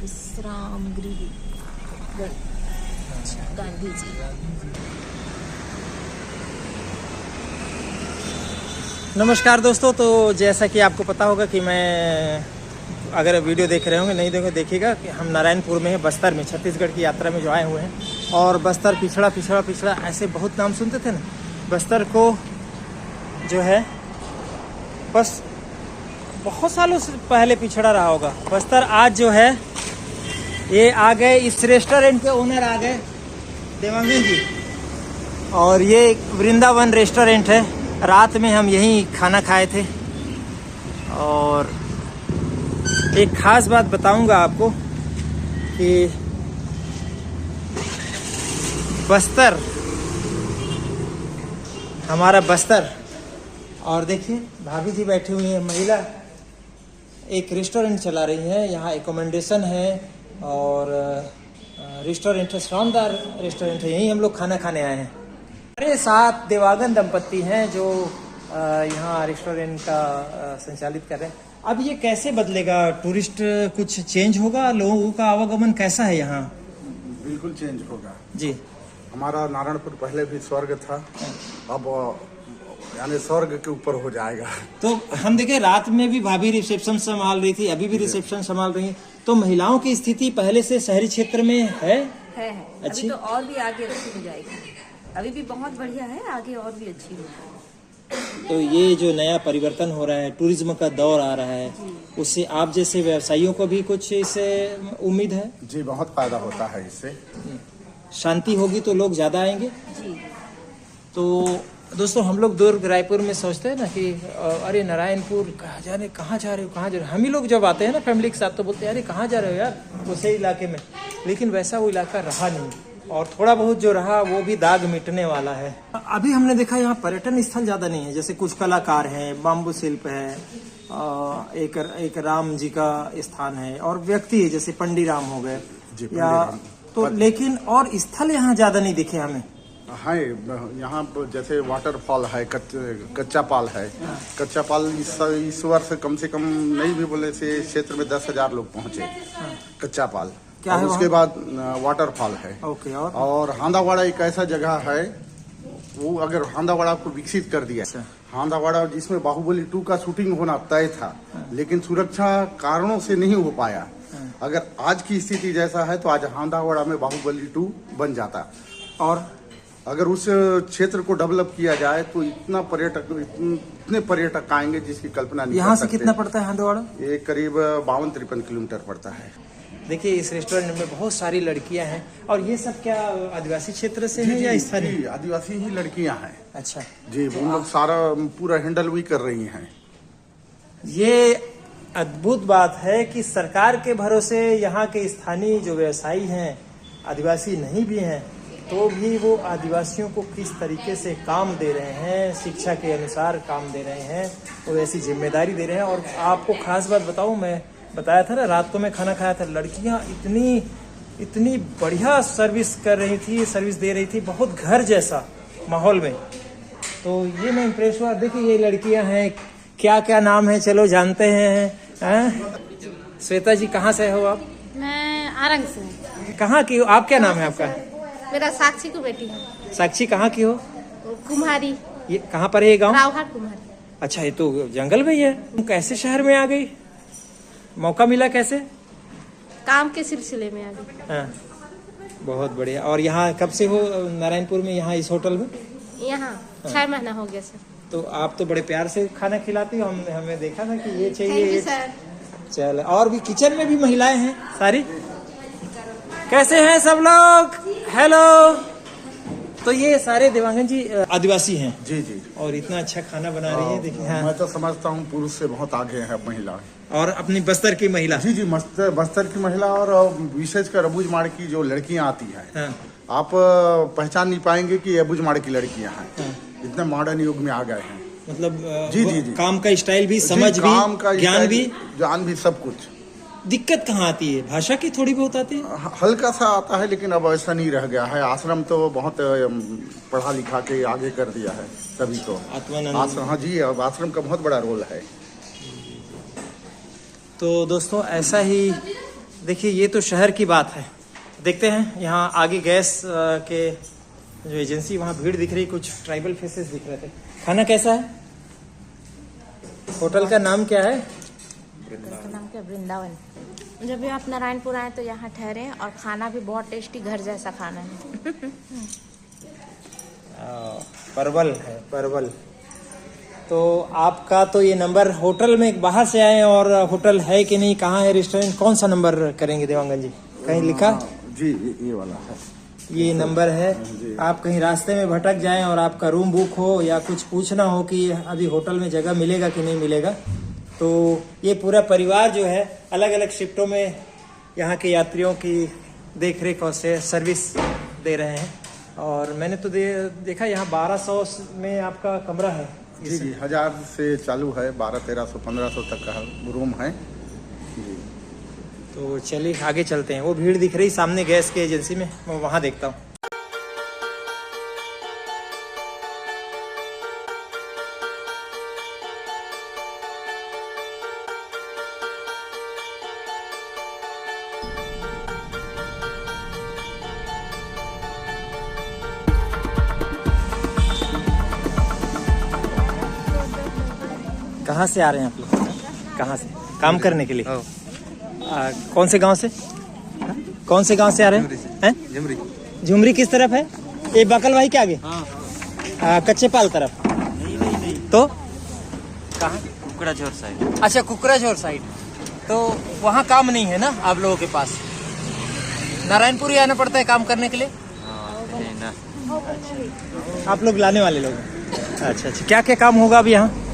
विश्राम गृह गांधी जी। नमस्कार दोस्तों, तो जैसा कि आपको पता होगा कि मैं, अगर वीडियो देख रहे होंगे, नहीं देखिएगा कि हम नारायणपुर में हैं, बस्तर में, छत्तीसगढ़ की यात्रा में जो आए हुए हैं। और बस्तर पिछड़ा पिछड़ा पिछड़ा ऐसे बहुत नाम सुनते थे ना। बस्तर को जो है बस बहुत सालों से पहले पिछड़ा रहा होगा बस्तर। आज जो है ये आ गए, इस रेस्टोरेंट के ओनर आ गए देवांगन जी, और ये वृंदावन रेस्टोरेंट है। रात में हम यहीं खाना खाए थे। और एक खास बात बताऊंगा आपको कि बस्तर, हमारा बस्तर, और देखिए भाभी जी बैठी हुई है, महिला एक रेस्टोरेंट चला रही है। यहाँ एकोमोडेशन है और रेस्टोरेंट है, शानदार रेस्टोरेंट है। यहीं हम लोग खाना खाने आए हैं। हमारे साथ देवांगन दंपत्ति हैं जो यहाँ रेस्टोरेंट का संचालित कर रहे हैं। अब ये कैसे बदलेगा? टूरिस्ट कुछ चेंज होगा? लोगों का आवागमन कैसा है यहाँ? बिल्कुल चेंज होगा जी। हमारा नारायणपुर पहले भी स्वर्ग था, अब यानी स्वर्ग के ऊपर हो जाएगा। तो हम देखे रात में भी भाभी रिसेप्शन संभाल रही थी, अभी भी रिसेप्शन संभाल रही है। तो महिलाओं की स्थिति पहले से शहरी क्षेत्र में है अच्छी? अभी तो और भी आगे अच्छी हो जाएगी। अभी भी बहुत बढ़िया है, आगे और भी अच्छी होगी। तो ये जो नया परिवर्तन हो रहा है, टूरिज्म का दौर आ रहा है, उससे आप जैसे व्यवसायियों को भी कुछ इससे उम्मीद है? जी, बहुत फायदा होता है इससे। शांति होगी तो लोग ज्यादा आएंगे जी। तो दोस्तों, हम लोग दुर्ग रायपुर में सोचते हैं ना कि अरे नारायणपुर कहाँ जा रहे हो, कहाँ जा रहे हो। हम ही लोग जब आते हैं ना फैमिली के साथ तो बोलते हैं अरे कहाँ जा रहे हो यार, उसे इलाके में। लेकिन वैसा वो इलाका रहा नहीं, और थोड़ा बहुत जो रहा वो भी दाग मिटने वाला है। अभी हमने देखा यहाँ पर्यटन स्थल ज्यादा नहीं है, जैसे कुछ कलाकार हैं, बाम्बू शिल्प है, एक राम जी का स्थान है, और व्यक्ति है जैसे पंडीराम हो गए या तो, लेकिन और स्थल यहाँ ज्यादा नहीं दिखे हमें। हाँ, यहाँ जैसे वाटरफॉल है, कच्चा पाल है। कच्चा पाल इस वर्ष कम से कम नहीं भी बोले से क्षेत्र में 10,000 लोग पहुँचे। कच्चा पाल क्या है? उसके बाद वाटरफॉल है। ओके। और हांदावाड़ा एक ऐसा जगह है, वो अगर हांदावाड़ा को विकसित कर दिया। हांदावाड़ा जिसमें बाहुबली 2 का शूटिंग होना तय था, लेकिन सुरक्षा कारणों से नहीं हो पाया। अगर आज की स्थिति जैसा है तो आज हांदावाड़ा में बाहुबली 2 बन जाता। और अगर उस क्षेत्र को डेवलप किया जाए तो इतने पर्यटक आएंगे जिसकी कल्पना नहीं। यहाँ से कितना पड़ता है हांदावाड़ा? ये करीब 52-53 किलोमीटर पड़ता है। देखिए इस रेस्टोरेंट में बहुत सारी लड़कियां हैं, और ये सब क्या आदिवासी क्षेत्र से हैं या स्थानीय? आदिवासी ही लड़कियां हैं। अच्छा जी, वो लोग सारा पूरा हैंडल भी कर रही हैं। ये अद्भुत बात है कि सरकार के भरोसे यहाँ के स्थानीय जो व्यवसायी हैं, आदिवासी नहीं भी हैं, तो भी वो आदिवासियों को किस तरीके से काम दे रहे हैं, शिक्षा के अनुसार काम दे रहे हैं, वो ऐसी जिम्मेदारी दे रहे हैं। और आपको खास बात बताऊं, मैं बताया था ना रात को मैं खाना खाया था, लड़कियां इतनी बढ़िया सर्विस कर रही थी, सर्विस दे रही थी, बहुत घर जैसा माहौल में। तो ये मैं इम्प्रेस हुआ। देखिए ये लड़कियां हैं, क्या क्या नाम है चलो जानते हैं। श्वेता जी, कहाँ से हो आप? मैं आरंग से। कहाँ की हो आप? क्या नाम है आपका? मेरा साक्षी को बेटी है। साक्षी कहाँ की हो? कुम्हारी। ये कहाँ पर है ये गाँव? रावघाट कुम्हारी। अच्छा, ये तो जंगल में ही है। तुम कैसे शहर में आ गई? मौका मिला कैसे? काम के सिलसिले में आ गई। हाँ, बहुत बढ़िया। और यहाँ कब से हो नारायणपुर में, यहाँ इस होटल में? यहाँ 6 महीना हो गया सर। तो आप तो बड़े प्यार से खाना खिलाती हो, हमें देखा था कि ये चाहिए ये सर। चल, और भी किचन में भी महिलाएं हैं सारी। कैसे हैं सब लोग? हेलो। तो ये सारे देवांगन जी आदिवासी हैं? जी जी। और इतना अच्छा खाना बना रही है, देखिए। हाँ। मैं तो समझता हूँ पुरुष से बहुत आगे है महिला। और अपनी बस्तर की महिला? जी जी, बस्तर की महिला, और विशेषकर अबूझमाड़ की जो लड़कियां आती हैं। हाँ। आप पहचान नहीं पाएंगे कि अबूझमाड़ की लड़कियां हैं। हाँ। इतने मॉडर्न युग में आ गए हैं। मतलब जी जी जी, काम का स्टाइल भी, समझ भी, ज्ञान भी सब कुछ। दिक्कत कहाँ आती है? भाषा की थोड़ी बहुत आती है? हल्का सा आता है, लेकिन अब ऐसा नहीं रह गया है। आश्रम तो बहुत पढ़ा लिखा के आगे कर दिया है सभी को। आश्रम, हाँ जी, अब आश्रम का बहुत बड़ा रोल है। तो दोस्तों ऐसा ही देखिए ये तो शहर की बात है। देखते हैं यहाँ आगे गैस के जो एजेंसी, वहाँ भीड़ दिख रही, कुछ ट्राइबल फेसेस दिख रहे थे। खाना कैसा है? होटल का नाम क्या है? का नाम क्या? वृंदावन। जब भी आप नारायणपुर आए तो यहाँ ठहरे, और खाना भी बहुत टेस्टी, घर जैसा खाना है। परवल है, परवल। तो आपका तो ये नंबर, होटल में बाहर से आए और होटल है कि नहीं, कहाँ है रेस्टोरेंट, कौन सा नंबर करेंगे देवांगन जी? कहीं लिखा? जी ये वाला है, ये नंबर है। आप कहीं रास्ते में भटक जाएं और आपका रूम बुक हो या कुछ पूछना हो कि अभी होटल में जगह मिलेगा कि नहीं मिलेगा, तो ये पूरा परिवार जो है अलग अलग शिफ्टों में यहाँ के यात्रियों की देख रेख और सर्विस दे रहे हैं। और मैंने तो देखा यहाँ 1200 में आपका कमरा है। जी जी 1000 से चालू है, 1200, 1300, 1500 तक का रूम है जी। तो चलिए आगे चलते हैं। वो भीड़ दिख रही सामने गैस की एजेंसी में, मैं वहाँ देखता हूँ। कहाँ से आ रहे हैं आप लोग? कहाँ से? काम करने के लिए? कौन से गांव से? कौन से गांव से आ रहे हैं? झुमरी। झुमरी किस तरफ है? ये बकल भाई के आगे? कच्चे पाल तरफ? नहीं। तो कहाँ? कुकड़ाझोर साइड। अच्छा, कुकराझोर साइड। तो वहाँ काम नहीं है ना आप लोगों के पास? नारायणपुर ही आना पड़ता है काम करने के लिए? ना। आप लोग लाने वाले लोग हैं? अच्छा। क्या क्या काम होगा अभी यहाँ?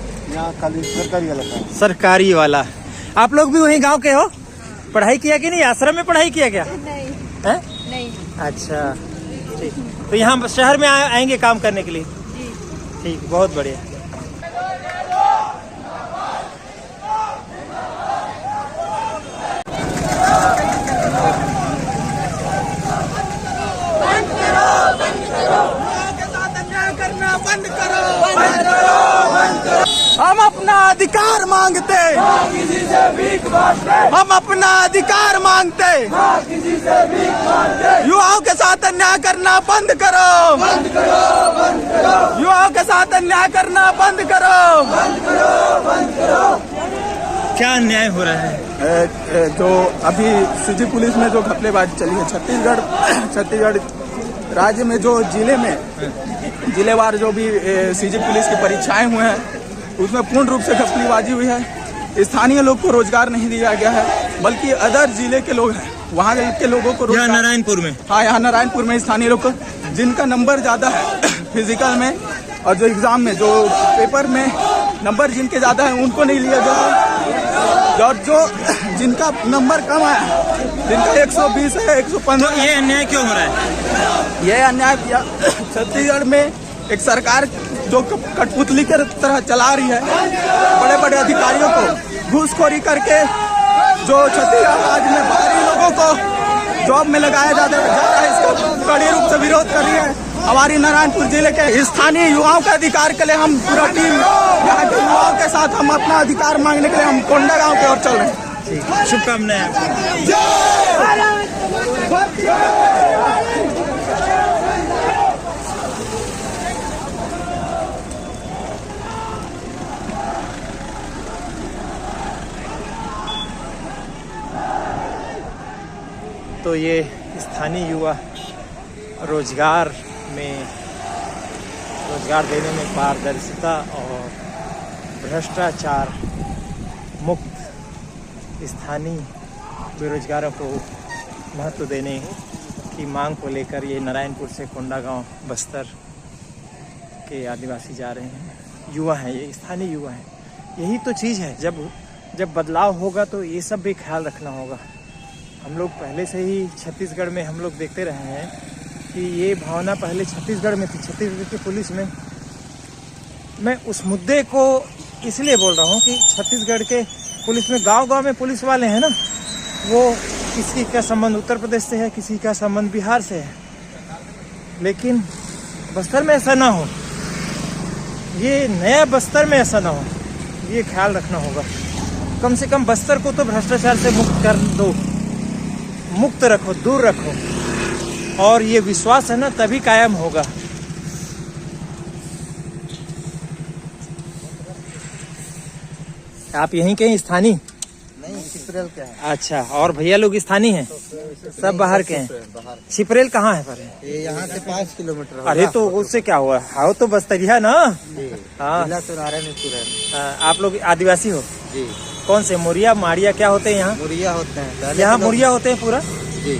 खाली सरकारी वाला था। सरकारी वाला। आप लोग भी वही गांव के हो? पढ़ाई किया कि नहीं? आश्रम में पढ़ाई किया क्या? नहीं। है? नहीं। अच्छा ठीक। तो यहाँ शहर में आएंगे काम करने के लिए? जी। ठीक, बहुत बढ़िया। हम अपना अधिकार मांगते, हम अपना अधिकार मांगते, युवाओं के साथ अन्याय करना बंद करो, युवाओं के साथ अन्याय करना बंद करो। क्या अन्याय हो रहा है? जो अभी सीजी पुलिस में जो घपलेबाजी चली है, छत्तीसगढ़ राज्य में जो जिलेवार जो भी सीजी पुलिस की परीक्षाएं हुए हैं, उसमें पूर्ण रूप से घपलेबाजी हुई है। स्थानीय लोग को रोजगार नहीं दिया गया है, बल्कि अदर जिले के लोग हैं, वहाँ के लोगों को यहाँ नारायणपुर में? हाँ, यहाँ नारायणपुर में स्थानीय लोग को, जिनका नंबर ज्यादा है फिजिकल में और जो एग्जाम में, जो पेपर में नंबर जिनके ज्यादा है, उनको नहीं लिया गया। और जो जिनका नंबर कम आया, जिनका 120 है, 115। तो ये अन्याय क्यों हो रहा है? ये अन्याय छत्तीसगढ़ में एक सरकार जो कठपुतली की तरह चला रही है, बड़े बड़े अधिकारियों को घूसखोरी करके जो छत्तीसगढ़ राज्य में बाहरी लोगों को जॉब में लगाया जाता है, इसका कड़े रूप से विरोध कर रही है हमारी नारायणपुर जिले के स्थानीय युवाओं के अधिकार के लिए। हम पूरा टीम यहाँ के युवाओं के साथ हम अपना अधिकार मांगने के लिए हम कोंडा गाँव की ओर चल रहे हैं। शुभकामनाएं। तो ये स्थानीय युवा रोजगार देने में पारदर्शिता और भ्रष्टाचार मुक्त स्थानीय बेरोजगारों को महत्व देने की मांग को लेकर ये नारायणपुर से कोंडागांव बस्तर के आदिवासी जा रहे हैं। युवा हैं, ये स्थानीय युवा हैं। यही तो चीज़ है, जब बदलाव होगा तो ये सब भी ख्याल रखना होगा। हम लोग पहले से ही छत्तीसगढ़ में हम लोग देखते रहे हैं कि ये भावना पहले छत्तीसगढ़ में थी, छत्तीसगढ़ की पुलिस में। मैं उस मुद्दे को इसलिए बोल रहा हूँ कि छत्तीसगढ़ के पुलिस में गांव-गांव में पुलिस वाले हैं ना, वो किसी का संबंध उत्तर प्रदेश से है, किसी का संबंध बिहार से है, लेकिन बस्तर में ऐसा ना हो, ये नया बस्तर में ऐसा ना हो, ये ख्याल रखना होगा। कम से कम बस्तर को तो भ्रष्टाचार से मुक्त कर दो। मुक्त रखो, दूर रखो, और ये विश्वास है ना तभी कायम होगा। आप यहीं के स्थानीय? नहीं, छिपरेल क्या है। अच्छा, और भैया लोग स्थानीय हैं? सब बाहर के हैं। छिपरेल कहाँ है पर? ये यहाँ से 5 किलोमीटर। अरे तो उससे क्या हुआ, हाँ तो बस्तरिया ना। हाँ, जिला तो नारायणपुर है। आप लोग आदिवासी हो? जी। कौन से मुरिया माड़िया क्या होते हैं यहाँ? मुरिया होते हैं। यहाँ मुरिया होते हैं पूरा? जी।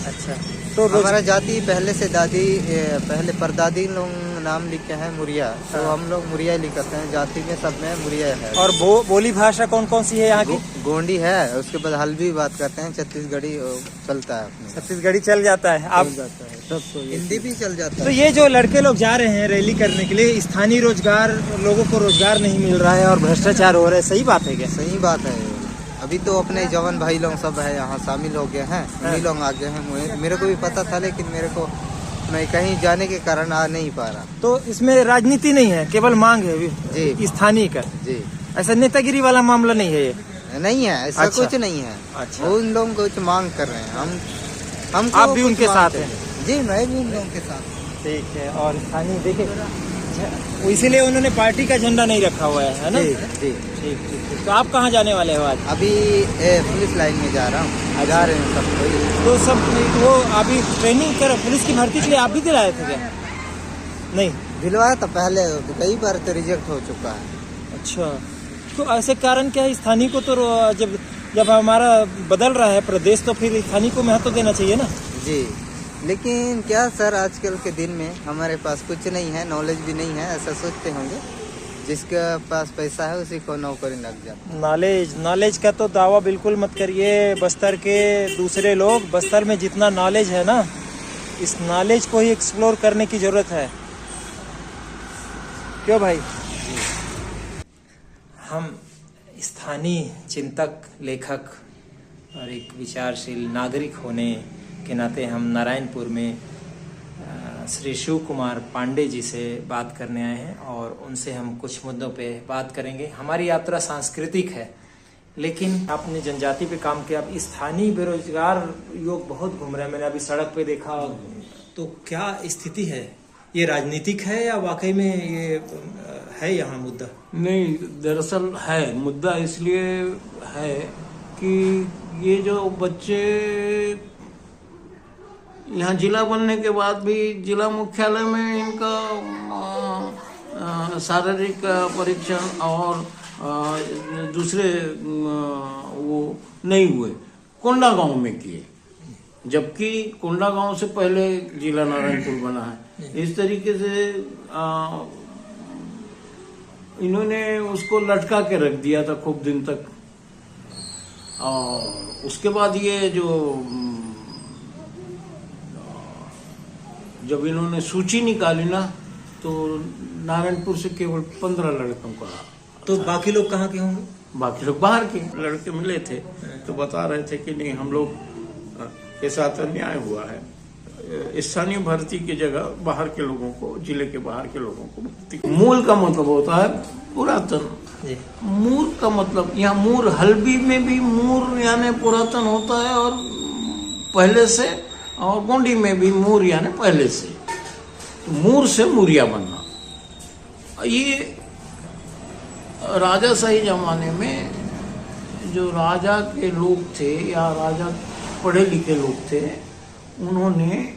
अच्छा, तो हमारा जाति पहले से दादी, पहले परदादी लोग नाम लिखे हैं मुरिया, तो हम लोग मुरिया लिखते हैं। जाति में सब में मुरिया है। और बोली भाषा कौन कौन सी है यहाँ की? गोंडी है, उसके बाद हल्बी बात करते हैं, छत्तीसगढ़ी चलता है अपने। छत्तीसगढ़ी चल जाता है। आप हिंदी भी चल जाता है। तो ये जो लड़के लोग जा रहे हैं रैली करने के लिए, स्थानीय रोजगार, लोगों को रोजगार नहीं मिल रहा है और भ्रष्टाचार हो रहा है, सही बात है क्या? सही बात है। अभी तो अपने जवान भाई लोग सब है यहाँ शामिल हो गए हैं, उन्हीं लोग आ गए हैं। मेरे को भी पता था, लेकिन मैं कहीं जाने के कारण आ नहीं पा रहा। तो इसमें राजनीति नहीं है, केवल मांग है जी, स्थानीय का। जी, ऐसा नेतागिरी वाला मामला नहीं है ये? नहीं है, ऐसा अच्छा। कुछ नहीं है। अच्छा। वो उन लोगों को कुछ मांग कर रहे हैं, हम आप भी उनके साथ हैं? जी, मैं भी उन लोगों के साथ। ठीक है। और स्थानीय देखे, इसीलिए उन्होंने पार्टी का झंडा नहीं रखा हुआ है ना? जी, जी। ठीक। तो आप कहाँ जाने वाले हो आज? अभी पुलिस लाइन में जा रहा हूँ। जा रहे हैं सब कोई। तो सब वो अभी ट्रेनिंग कर, पुलिस की भर्ती के लिए आप भी दिलाए थे क्या? नहीं दिलवाया था पहले, कई बार तो रिजेक्ट हो चुका है। अच्छा, तो ऐसे कारण क्या है? स्थानीय को तो जब हमारा बदल रहा है प्रदेश, तो फिर स्थानीय को महत्व देना चाहिए ना? जी, लेकिन क्या सर, आजकल के दिन में हमारे पास कुछ नहीं है, नॉलेज भी नहीं है, ऐसा सोचते होंगे। जिसके पास पैसा है उसी को नौकरी लग जाती है। नॉलेज का तो दावा बिल्कुल मत करिए। बस्तर के दूसरे लोग, बस्तर में जितना नॉलेज है ना, इस नॉलेज को ही एक्सप्लोर करने की जरूरत है। क्यों भाई? हम स्थानीय चिंतक, लेखक और एक विचारशील नागरिक होने के नाते हम नारायणपुर में श्री शिव कुमार पांडे जी से बात करने आए हैं और उनसे हम कुछ मुद्दों पे बात करेंगे। हमारी यात्रा सांस्कृतिक है, लेकिन आपने जनजाति पे काम किया। अब स्थानीय बेरोजगार युवक बहुत घूम रहे हैं, मैंने अभी सड़क पे देखा। तो क्या स्थिति है? ये राजनीतिक है या वाकई में ये है यहाँ मुद्दा? नहीं, दरअसल है मुद्दा। इसलिए है कि ये जो बच्चे यहाँ जिला बनने के बाद भी जिला मुख्यालय में इनका शारीरिक परीक्षण और दूसरे वो नहीं हुए, कोंडा गांव में किए, जबकि कोंडा गांव से पहले जिला नारायणपुर बना है। इस तरीके से इन्होंने उसको लटका के रख दिया था खूब दिन तक। और उसके बाद ये जो जब इन्होंने सूची निकाली ना, तो नारायणपुर से केवल 15 लड़कों का। तो बाकी लोग कहाँ के होंगे? बाकी लोग बाहर के लड़के मिले थे, तो बता रहे थे कि नहीं, हम लोग के साथ अन्याय हुआ है। स्थानीय भर्ती की जगह बाहर के लोगों को, जिले के बाहर के लोगों को भर्ती। मूल का मतलब होता है पुरातन। मूर का मतलब, यहाँ मूर, हल्बी में भी मूर यानी पुरातन होता है और पहले से, और गोंडी में भी मूर यानी पहले से। तो मूर से मुरिया बनना। ये राजाशाही जमाने में जो राजा के लोग थे या राजा पढ़े लिखे लोग थे, उन्होंने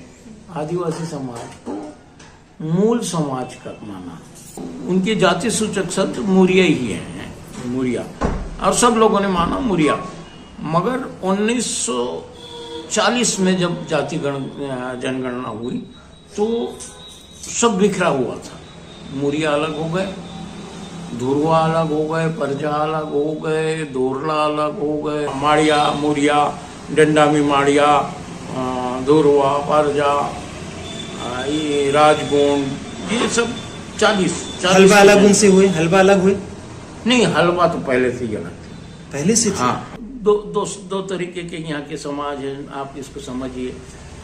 आदिवासी समाज को मूल समाज का माना। उनके जाति सूचक शब्द मुरिया ही है, मुरिया, और सब लोगों ने माना मुरिया। मगर 1940 में जब जाति जनगणना हुई तो सब बिखरा हुआ था। मुरिया अलग हो गए, धुरवा अलग हो गए, परजा अलग हो गए, दोरला अलग हो गए, माड़िया, मुरिया, डंडामी माड़िया, धुरवा, परजा, ये राजगोंड, ये सब 40 हलवा अलग उनसे हुए? हलवा अलग हुए? नहीं, हलवा तो पहले से ही अलग थे, पहले से। हाँ, दो तरीके के यहाँ के समाज हैं, आप इसको समझिए।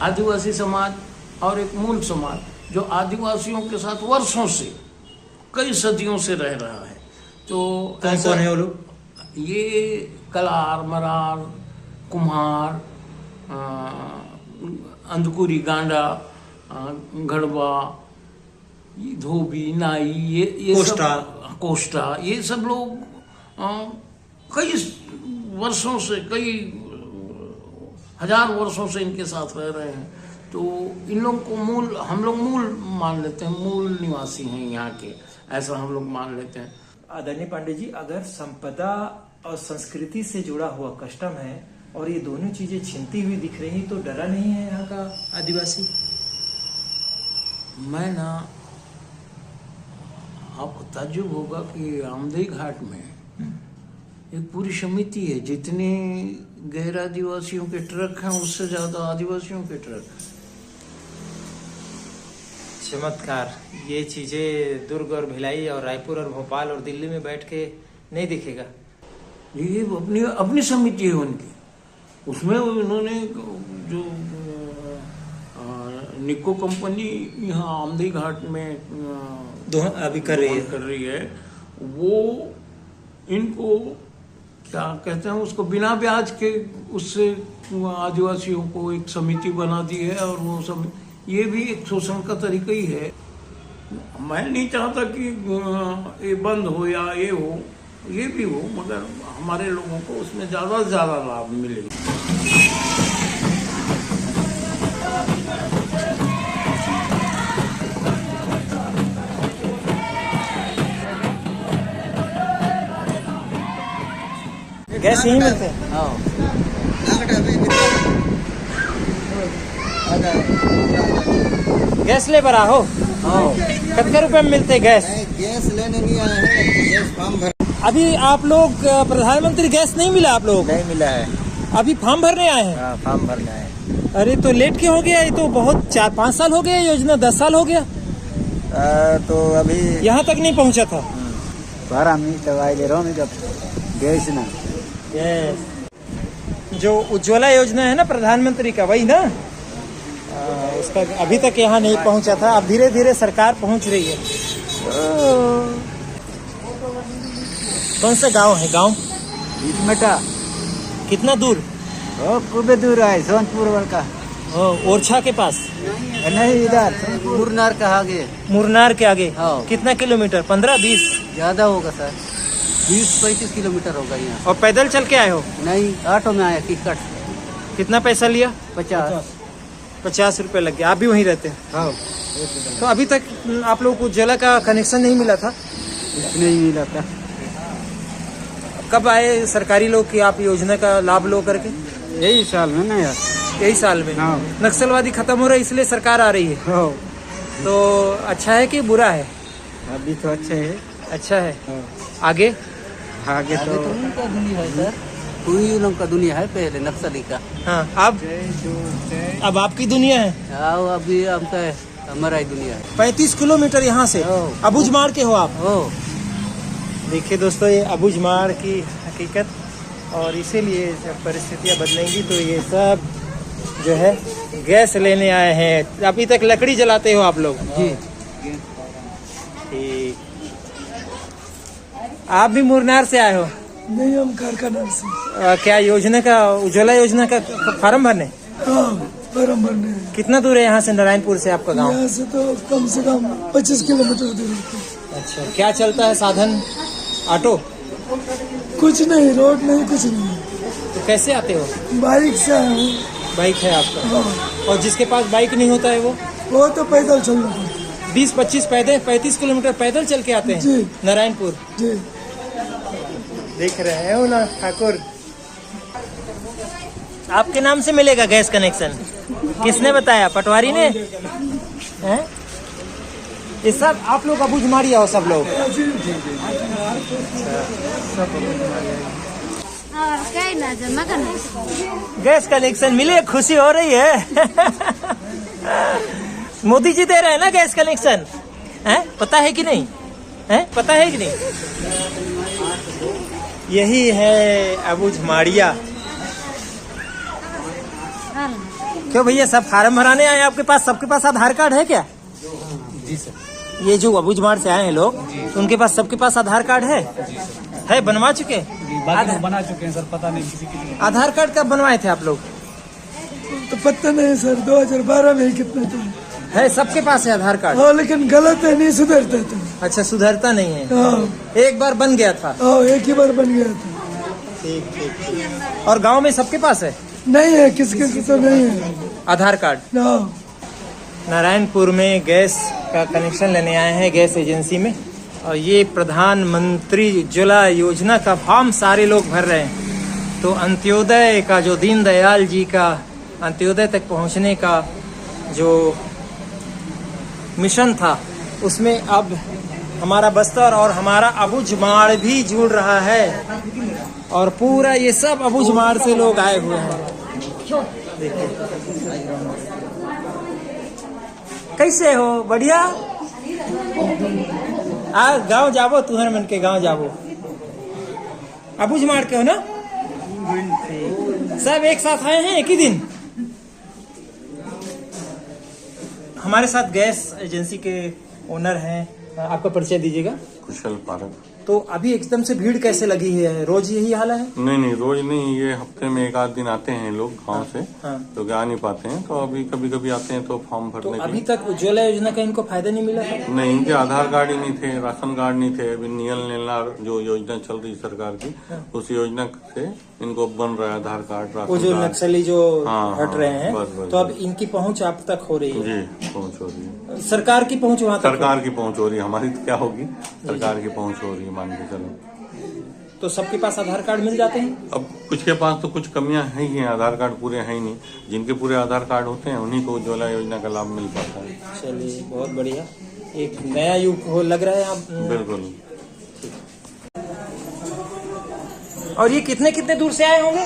आदिवासी समाज और एक मूल समाज, जो आदिवासियों के साथ वर्षों से, कई सदियों से रह रहा है। तो कौन कौन है वो लोग? ये कलार, मरार, कुम्हार, अंधकुरी, गांडा, घड़वा, धोबी, नाई, ये कोष्टा। सब, कोष्टा, ये सब लोग कई वर्षों से, कई हजार वर्षों से इनके साथ रह रहे हैं। तो इन लोगों को हम लोग मूल मान लेते हैं, मूल निवासी हैं यहाँ के, ऐसा हम लोग मान लेते हैं। आदरणीय पांडे जी, अगर संपदा और संस्कृति से जुड़ा हुआ कस्टम है और ये दोनों चीजें छिनती हुई दिख रही, तो डरा नहीं है यहाँ का आदिवासी? मैं ना, आपको ताज्जुब होगा कि आमदई घाट में एक पूरी समिति है, जितने गैर आदिवासियों के ट्रक हैं उससे ज्यादा आदिवासियों के ट्रक। चमत्कार। ये चीजें दुर्ग और भिलाई और रायपुर और भोपाल और दिल्ली में बैठ के नहीं दिखेगा। ये अपनी समिति है उनकी, उसमें उन्होंने जो निको कंपनी यहाँ आमदई घाट में अभी कर रही है, वो इनको क्या कहते हैं, उसको बिना ब्याज के उससे आदिवासियों को एक समिति बना दी है, और वो सब ये भी एक शोषण का तरीका ही है। मैं नहीं चाहता कि ये बंद हो या ये हो, ये भी हो, मगर हमारे लोगों को उसमें ज्यादा से ज्यादा लाभ मिले। गैस यही मिलते हैं? गैस ले बरा हो? कितने रुपए में मिलते गैस? गैस लेने नहीं आए हैं, गैस फॉर्म भर। अभी आप लोग प्रधानमंत्री गैस नहीं मिला आप लोग? नहीं मिला है, अभी फॉर्म भरने आए हैं? हाँ, फॉर्म भरने आए। अरे तो लेट क्यों हो गया? ये तो बहुत 4-5 साल हो गए योजना, 10 साल हो गया। तो अभी यहाँ तक नहीं पहुँचा था। भरा मैं दवाई ले रहा हूँ, जब गैस ना जो उज्ज्वला योजना है ना प्रधानमंत्री का, वही ना? उसका अभी तक यहाँ नहीं पहुँचा था, अब धीरे धीरे सरकार पहुँच रही है। कौन सा गांव है? गांव मेटा कितना दूर? खूब दूर है, सोनपुर वाल का। ओरछा के पास? नहीं, इधर मुरनार का आगे। मुरनार के आगे? हाँ। कितना किलोमीटर? 15-20? ज्यादा होगा सर, 20-35 किलोमीटर होगा यहाँ। और पैदल चल के आए हो? नहीं, ऑटो में आया, टिकट। कितना पैसा लिया? 50 रुपए लग गया। आप भी वहीं रहते हैं? हाँ। तो अभी तक आप लोगों को उज्ज्वला का कनेक्शन नहीं मिला था? नहीं मिला था। कब आए सरकारी लोग कि आप योजना का लाभ लो करके? यही साल में ना यार, यही साल में? हाँ। नक्सलवादी खत्म हो रहा है इसलिए सरकार आ रही है। हाँ। तो अच्छा है कि बुरा है? अभी तो अच्छा है। अच्छा है। हाँ। आगे? आगे तो उनका दुनिया है सर, पूरी लोगों का दुनिया है पहले नक्सली का। हाँ, अब आपकी दुनिया है? आओ, अभी हमका हमारा ही दुनिया है। 35 किलोमीटर यहाँ से अबुझमाड़ के हो आप? देखिए दोस्तों, ये अबुझमाड़ की हकीकत, और इसीलिए जब परिस्थितियाँ बदलेंगी तो ये सब जो है गैस लेने आए हैं। अभी तक लकड़ी जलाते हो आप लोग? जी। ठीक। आप भी मुरनार से आए हो? नहीं, हम कारखाना से। क्या योजना का, उज्ज्वला योजना का फार्म भरने? फार्म भरने। कितना दूर है यहाँ से, नारायणपुर से आपका गांव? यहाँ से तो कम से कम 25 किलोमीटर दूर है। अच्छा, क्या चलता है साधन? ऑटो? कुछ नहीं, रोड नहीं, कुछ नहीं। तो कैसे आते हो? बाइक से आया हूँ। बाइक है आपका? और जिसके पास बाइक नहीं होता है वो तो पैदल चलना पड़ता। 20-25 35 किलोमीटर पैदल चल के आते हैं जी। नारायणपुर? जी। देख रहे हो ना ठाकुर, आपके नाम से मिलेगा गैस कनेक्शन? किसने बताया? पटवारी ने? हैं? ये सब आप लोग अबुझमाड़ी हो सब लोग? गैस कनेक्शन मिले, खुशी हो रही है। मोदी जी दे रहे हैं ना गैस कनेक्शन? हैं? पता है कि नहीं? हैं? पता है कि नहीं? यही है अबुझमाड़िया। क्यों भैया, सब फार्म भराने आए आपके पास? सबके पास आधार कार्ड है क्या? जी सर। ये जो अबुझमाड़ से आए हैं लोग, उनके पास सबके पास आधार कार्ड है? है, बनवा चुके? बना चुके हैं सर, पता नहीं किसी की। आधार कार्ड कब बनवाए थे आप लोग? तो पता नहीं सर, 2012 में ही कितना तो है, सबके पास है आधार कार्ड। हाँ, लेकिन गलत है, नहीं सुधरता तो। अच्छा, सुधरता नहीं है। हाँ, एक बार बन गया था। हाँ, एक ही बार बन गया था। ठीक ठीक ठीक। और गांव में सबके पास है? नहीं है, किस किस तो नहीं है आधार कार्ड। हाँ। नारायणपुर में गैस का कनेक्शन लेने आए हैं गैस एजेंसी में, और ये प्रधानमंत्री उज्ज्वला योजना का फॉर्म सारे लोग भर रहे हैं। तो अंत्योदय का जो दीनदयाल जी का अंत्योदय तक पहुंचने का जो मिशन था, उसमें अब हमारा बस्तर और हमारा अबुझमाड़ भी जुड़ रहा है। और पूरा ये सब अबुझमाड़ से लोग आए हुए हैं। देखिए कैसे हो, बढ़िया। आ गांव जाबो, तुहर मन के गांव जाबो। अबुझमाड़ के हो ना? सब एक साथ आए हैं एक ही दिन। हमारे साथ गैस एजेंसी के ओनर हैं, आपका परिचय दीजिएगा। कुशल पारक। तो अभी एकदम से भीड़ कैसे लगी है? रोज यही हाल है? नहीं, रोज नहीं, ये हफ्ते में एक आध दिन आते हैं लोग गांव से। हाँ। तो आ नहीं पाते हैं, तो अभी कभी कभी आते हैं तो फॉर्म तो भरने अभी तक उज्ज्वला योजना का इनको फायदा नहीं मिला है? नहीं, इनके आधार कार्ड ही नहीं थे, राशन कार्ड नहीं थे। अभी नियल नेलार जो योजना चल रही सरकार की, उस योजना से इनको बन रहा है आधार कार्ड, वो जो नक्सली जो हाँ, हट रहे हैं। बस। तो अब इनकी पहुंच आप तक हो रही है? जी, पहुंच हो रही है। सरकार की पहुंच वहाँ तक? सरकार की पहुंच हो रही है, हमारी तो क्या होगी, सरकार की पहुंच हो रही है, मान के चलो। तो सबके पास आधार कार्ड मिल जाते हैं? अब कुछ के पास तो कुछ कमियां हैं ही हैं, आधार कार्ड पूरे हैं ही नहीं। जिनके पूरे आधार कार्ड होते हैं उन्हीं को उज्ज्वला योजना का लाभ मिल पाता है। चलिए, बहुत बढ़िया, एक नया युग हो लग रहा है आप। बिल्कुल। और ये कितने कितने दूर से आए होंगे?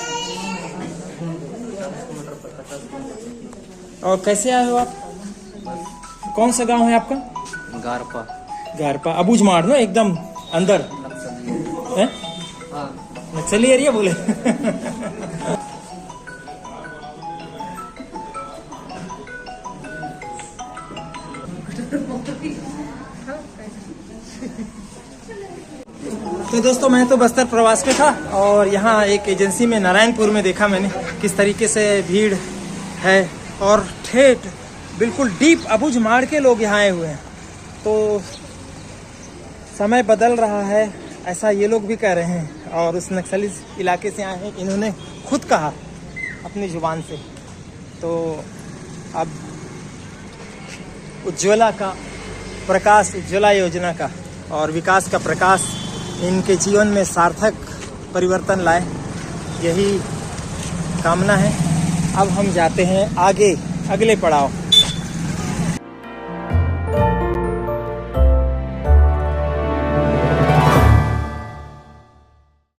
और कैसे आए हो आप? कौन सा गांव है आपका? गारपा। गारपा, अबुझमाड़ ना, एकदम अंदर है? नक्सली एरिया बोले। तो दोस्तों, मैं तो बस्तर प्रवास पे था और यहाँ एक एजेंसी में नारायणपुर में देखा मैंने किस तरीके से भीड़ है, और ठेठ बिल्कुल डीप अबुझमाड़ के लोग यहाँ आए हुए हैं। तो समय बदल रहा है, ऐसा ये लोग भी कह रहे हैं। और उस नक्सली इलाके से आए हैं, इन्होंने खुद कहा अपनी जुबान से। तो अब उज्ज्वला का प्रकाश, उज्ज्वला योजना का और विकास का प्रकाश इनके जीवन में सार्थक परिवर्तन लाए, यही कामना है। अब हम जाते हैं आगे, अगले पड़ाव।